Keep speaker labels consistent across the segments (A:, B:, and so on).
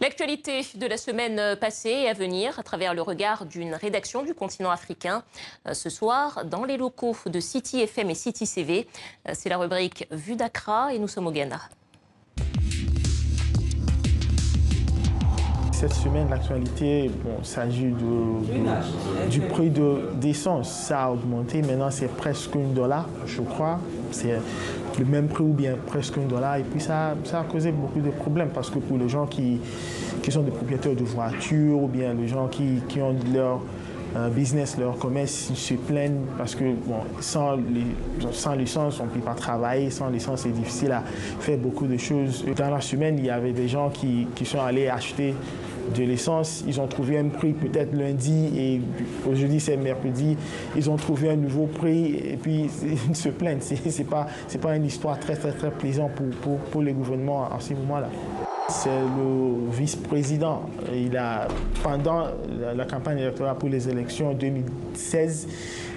A: L'actualité de la semaine passée et à venir à travers le regard d'une rédaction du continent africain. Ce soir, dans les locaux de City FM et City CV, c'est la rubrique Vue d'Accra et nous sommes au Ghana.
B: Cette semaine, l'actualité, il s'agit du prix d'essence. Ça a augmenté, maintenant c'est presque $1, je crois. C'est le même prix ou bien presque $1. Et puis ça a causé beaucoup de problèmes parce que pour les gens qui sont des propriétaires de voitures ou bien les gens qui ont leur business, leur commerce, ils se plaignent parce que sans licence, on ne peut pas travailler. Sans licence, c'est difficile à faire beaucoup de choses. Dans la semaine, il y avait des gens qui sont allés acheter de l'essence. Ils ont trouvé un prix peut-être lundi et aujourd'hui c'est mercredi. Ils ont trouvé un nouveau prix et puis ils se plaignent. C'est pas une histoire très plaisante pour le gouvernement à ce moment-là. C'est le vice-président. Pendant la campagne électorale pour les élections 2016,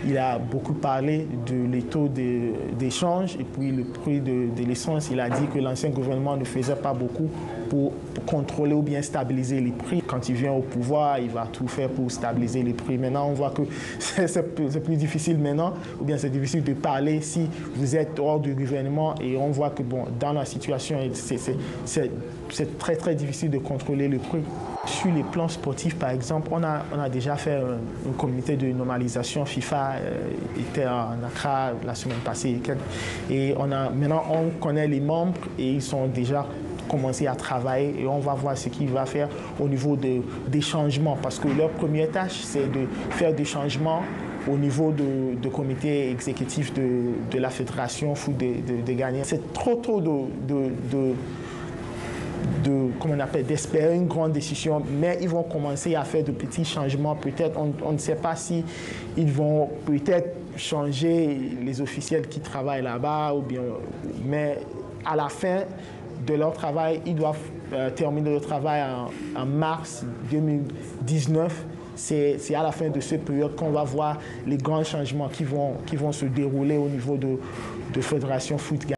B: il a beaucoup parlé des taux d'échange et puis le prix de l'essence. Il a dit que l'ancien gouvernement ne faisait pas beaucoup pour contrôler ou bien stabiliser les prix. Quand il vient au pouvoir, il va tout faire pour stabiliser les prix. Maintenant, on voit que c'est plus difficile maintenant, ou bien c'est difficile de parler si vous êtes hors du gouvernement et on voit que dans la situation, c'est très difficile de contrôler le prix. Sur les plans sportifs, par exemple, on a déjà fait un comité de normalisation. FIFA était en Accra la semaine passée. Et maintenant, on connaît les membres et ils sont déjà commencé à travailler et on va voir ce qu'il va faire au niveau des changements parce que leur première tâche, c'est de faire des changements au niveau de comité exécutif de la Fédération foot de Ghana. C'est trop tôt d'espérer une grande décision, mais ils vont commencer à faire de petits changements. Peut-être, on ne sait pas si ils vont peut-être changer les officiels qui travaillent là-bas, mais à la fin de leur travail, ils doivent terminer le travail en mars 2019. C'est à la fin de cette période qu'on va voir les grands changements qui vont se dérouler au niveau de Fédération Foot Ghana.